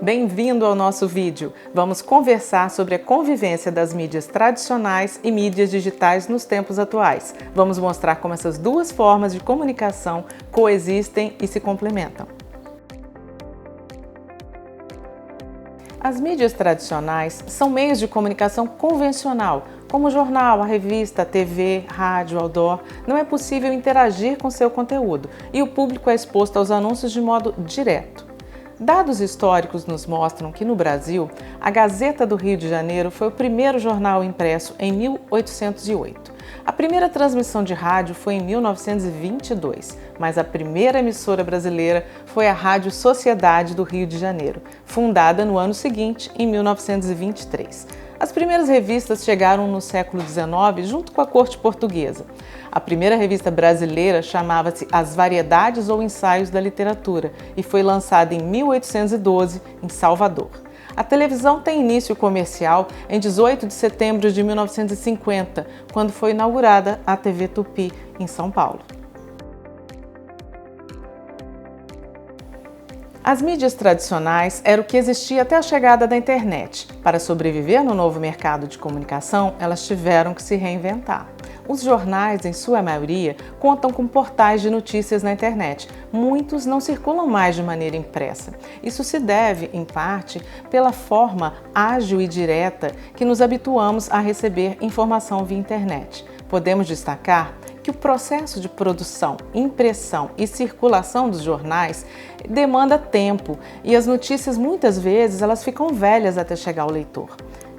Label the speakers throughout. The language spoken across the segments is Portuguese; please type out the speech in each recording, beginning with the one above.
Speaker 1: Bem-vindo ao nosso vídeo. Vamos conversar sobre a convivência das mídias tradicionais e mídias digitais nos tempos atuais. Vamos mostrar como essas duas formas de comunicação coexistem e se complementam. As mídias tradicionais são meios de comunicação convencional, como o jornal, a revista, a TV, rádio, outdoor. Não é possível interagir com seu conteúdo e o público é exposto aos anúncios de modo direto. Dados históricos nos mostram que no Brasil, a Gazeta do Rio de Janeiro foi o primeiro jornal impresso em 1808. A primeira transmissão de rádio foi em 1922, mas a primeira emissora brasileira foi a Rádio Sociedade do Rio de Janeiro, fundada no ano seguinte, em 1923. As primeiras revistas chegaram no século XIX junto com a corte portuguesa. A primeira revista brasileira chamava-se As Variedades ou Ensaios da Literatura e foi lançada em 1812 em Salvador. A televisão tem início comercial em 18 de setembro de 1950, quando foi inaugurada a TV Tupi, em São Paulo. As mídias tradicionais eram o que existia até a chegada da internet. Para sobreviver no novo mercado de comunicação, elas tiveram que se reinventar. Os jornais, em sua maioria, contam com portais de notícias na internet. Muitos não circulam mais de maneira impressa. Isso se deve, em parte, pela forma ágil e direta que nos habituamos a receber informação via internet. Podemos destacar que o processo de produção, impressão e circulação dos jornais demanda tempo e as notícias muitas vezes elas ficam velhas até chegar ao leitor.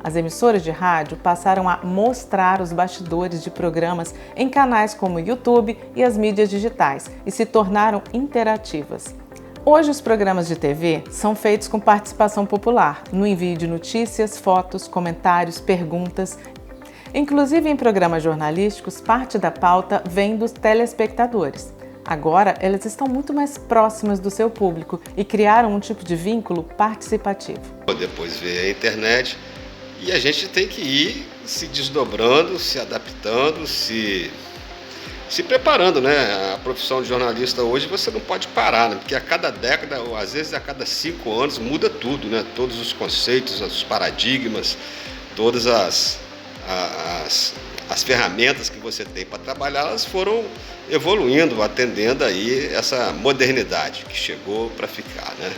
Speaker 1: As emissoras de rádio passaram a mostrar os bastidores de programas em canais como o YouTube e as mídias digitais e se tornaram interativas. Hoje os programas de TV são feitos com participação popular, no envio de notícias, fotos, comentários, perguntas. Inclusive em programas jornalísticos, parte da pauta vem dos telespectadores. Agora, elas estão muito mais próximas do seu público e criaram um tipo de vínculo participativo.
Speaker 2: Depois veio a internet e a gente tem que ir se desdobrando, se adaptando, se preparando, né? A profissão de jornalista hoje você não pode parar, né? Porque a cada década, ou às vezes a cada 5 anos, muda tudo, né? Todos os conceitos, os paradigmas, todas as ferramentas que você tem para trabalhar, elas foram evoluindo, atendendo aí essa modernidade que chegou para ficar, né?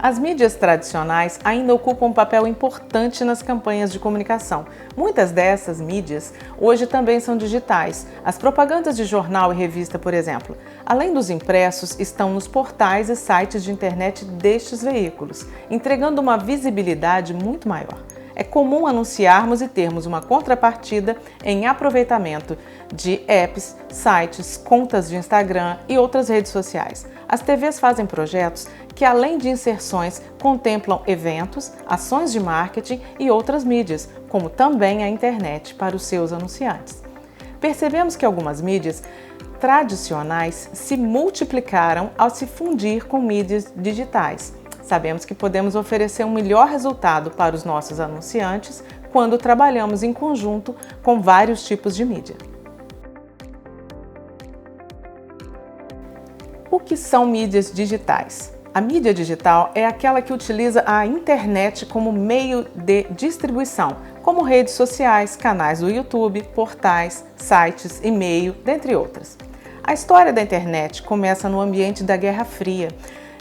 Speaker 1: As mídias tradicionais ainda ocupam um papel importante nas campanhas de comunicação. Muitas dessas mídias hoje também são digitais. As propagandas de jornal e revista, por exemplo, além dos impressos, estão nos portais e sites de internet destes veículos, entregando uma visibilidade muito maior. É comum anunciarmos e termos uma contrapartida em aproveitamento de apps, sites, contas de Instagram e outras redes sociais. As TVs fazem projetos que, além de inserções, contemplam eventos, ações de marketing e outras mídias, como também a internet para os seus anunciantes. Percebemos que algumas mídias tradicionais se multiplicaram ao se fundir com mídias digitais. Sabemos que podemos oferecer um melhor resultado para os nossos anunciantes quando trabalhamos em conjunto com vários tipos de mídia. O que são mídias digitais? A mídia digital é aquela que utiliza a internet como meio de distribuição, como redes sociais, canais do YouTube, portais, sites, e-mail, dentre outras. A história da internet começa no ambiente da Guerra Fria,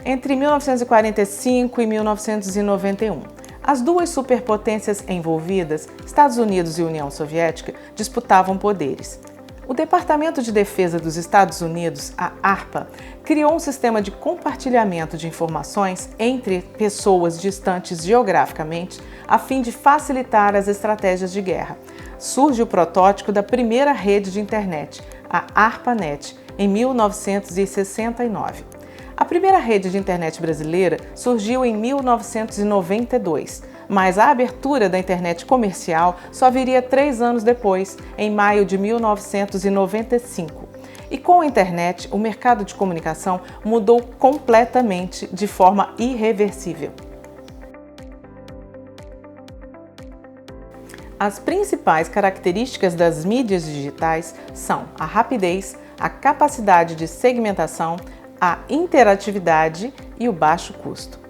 Speaker 1: entre 1945 e 1991. As duas superpotências envolvidas, Estados Unidos e União Soviética, disputavam poderes. O Departamento de Defesa dos Estados Unidos, a ARPA, criou um sistema de compartilhamento de informações entre pessoas distantes geograficamente a fim de facilitar as estratégias de guerra. Surge o protótipo da primeira rede de internet, a ARPANET, em 1969. A primeira rede de internet brasileira surgiu em 1992, mas a abertura da internet comercial só viria 3 anos depois, em maio de 1995. E com a internet, o mercado de comunicação mudou completamente de forma irreversível. As principais características das mídias digitais são a rapidez, a capacidade de segmentação, a interatividade e o baixo custo.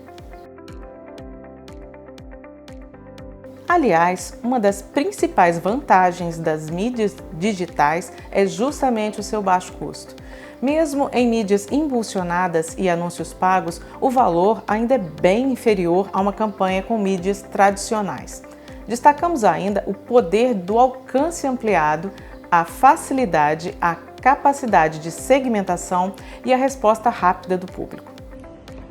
Speaker 1: Aliás, uma das principais vantagens das mídias digitais é justamente o seu baixo custo. Mesmo em mídias impulsionadas e anúncios pagos, o valor ainda é bem inferior a uma campanha com mídias tradicionais. Destacamos ainda o poder do alcance ampliado, a facilidade, a capacidade de segmentação e a resposta rápida do público.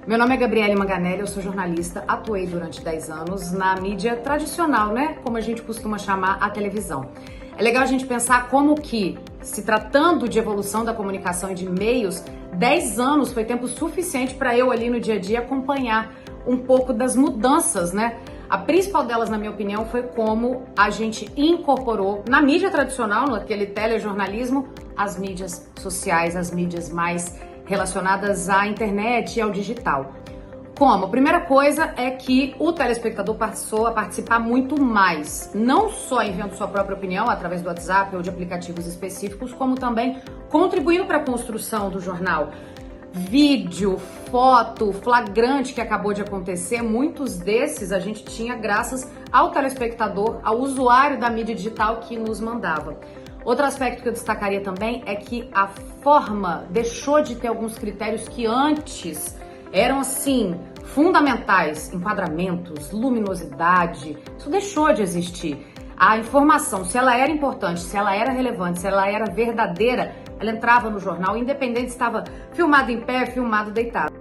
Speaker 3: Meu nome é Gabriele Manganelli, eu sou jornalista, atuei durante 10 anos na mídia tradicional, como a gente costuma chamar a televisão. É legal a gente pensar como que, se tratando de evolução da comunicação e de meios, 10 anos foi tempo suficiente para eu ali no dia a dia acompanhar um pouco das mudanças, A principal delas, na minha opinião, foi como a gente incorporou na mídia tradicional, naquele telejornalismo, as mídias sociais, as mídias mais relacionadas à internet e ao digital. Como? A primeira coisa é que o telespectador passou a participar muito mais, não só enviando sua própria opinião através do WhatsApp ou de aplicativos específicos, como também contribuindo para a construção do jornal. Vídeo, foto, flagrante que acabou de acontecer, muitos desses a gente tinha graças ao telespectador, ao usuário da mídia digital que nos mandava. Outro aspecto que eu destacaria também é que a forma deixou de ter alguns critérios que antes eram fundamentais, enquadramentos, luminosidade, isso deixou de existir. A informação, se ela era importante, se ela era relevante, se ela era verdadeira, ela entrava no jornal, independente se estava filmado em pé, filmado deitado.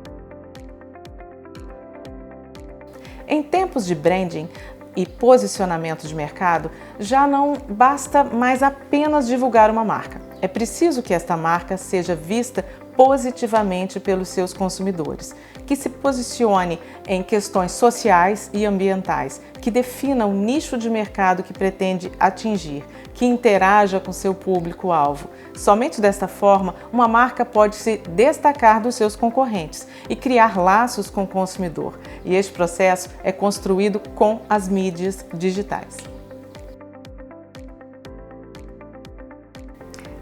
Speaker 1: Em tempos de branding e posicionamento de mercado, já não basta mais apenas divulgar uma marca. É preciso que esta marca seja vista positivamente pelos seus consumidores, que se posicione em questões sociais e ambientais, que defina o nicho de mercado que pretende atingir, que interaja com seu público-alvo. Somente desta forma, uma marca pode se destacar dos seus concorrentes e criar laços com o consumidor. E este processo é construído com as mídias digitais.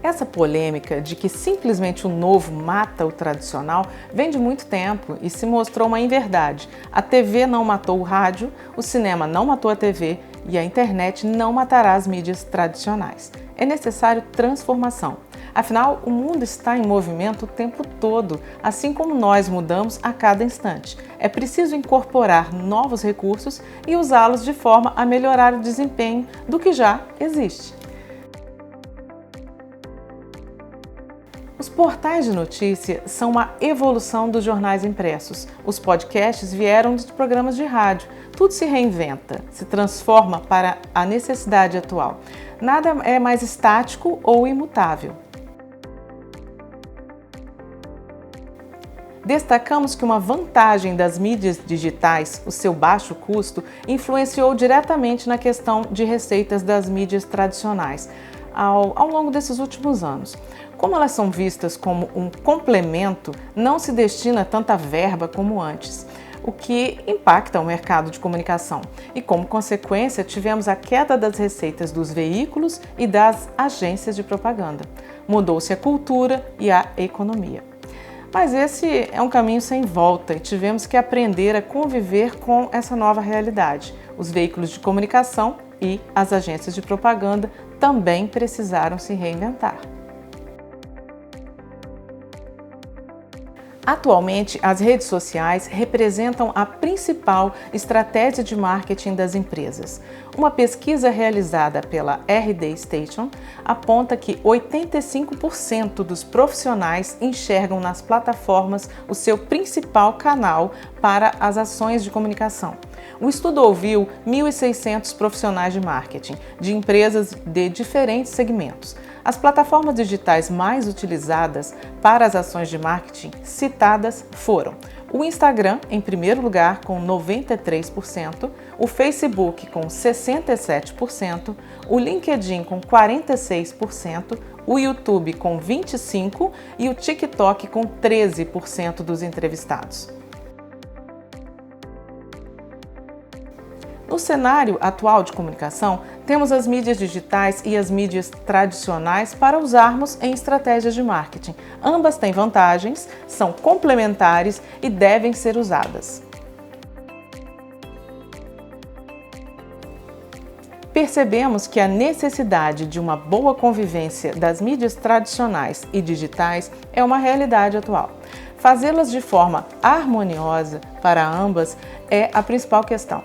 Speaker 1: Essa polêmica de que simplesmente o novo mata o tradicional vem de muito tempo e se mostrou uma inverdade. A TV não matou o rádio, o cinema não matou a TV e a internet não matará as mídias tradicionais. É necessário transformação. Afinal, o mundo está em movimento o tempo todo, assim como nós mudamos a cada instante. É preciso incorporar novos recursos e usá-los de forma a melhorar o desempenho do que já existe. Os portais de notícia são uma evolução dos jornais impressos. Os podcasts vieram dos programas de rádio. Tudo se reinventa, se transforma para a necessidade atual. Nada é mais estático ou imutável. Destacamos que uma vantagem das mídias digitais, o seu baixo custo, influenciou diretamente na questão de receitas das mídias tradicionais ao longo desses últimos anos. Como elas são vistas como um complemento, não se destina tanta verba como antes, o que impacta o mercado de comunicação. E como consequência, tivemos a queda das receitas dos veículos e das agências de propaganda. Mudou-se a cultura e a economia. Mas esse é um caminho sem volta e tivemos que aprender a conviver com essa nova realidade. Os veículos de comunicação e as agências de propaganda também precisaram se reinventar. Atualmente, as redes sociais representam a principal estratégia de marketing das empresas. Uma pesquisa realizada pela RD Station aponta que 85% dos profissionais enxergam nas plataformas o seu principal canal para as ações de comunicação. O estudo ouviu 1.600 profissionais de marketing de empresas de diferentes segmentos. As plataformas digitais mais utilizadas para as ações de marketing citadas foram o Instagram, em primeiro lugar, com 93%, o Facebook, com 67%, o LinkedIn, com 46%, o YouTube, com 25% e o TikTok, com 13% dos entrevistados. No No cenário atual de comunicação, temos as mídias digitais e as mídias tradicionais para usarmos em estratégias de marketing. Ambas têm vantagens, são complementares e devem ser usadas. Percebemos que a necessidade de uma boa convivência das mídias tradicionais e digitais é uma realidade atual. Fazê-las de forma harmoniosa para ambas é a principal questão.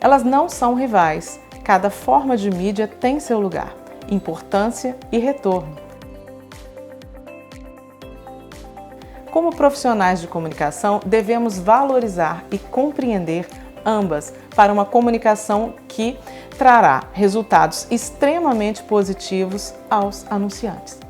Speaker 1: Elas não são rivais, cada forma de mídia tem seu lugar, importância e retorno. Como profissionais de comunicação, devemos valorizar e compreender ambas para uma comunicação que trará resultados extremamente positivos aos anunciantes.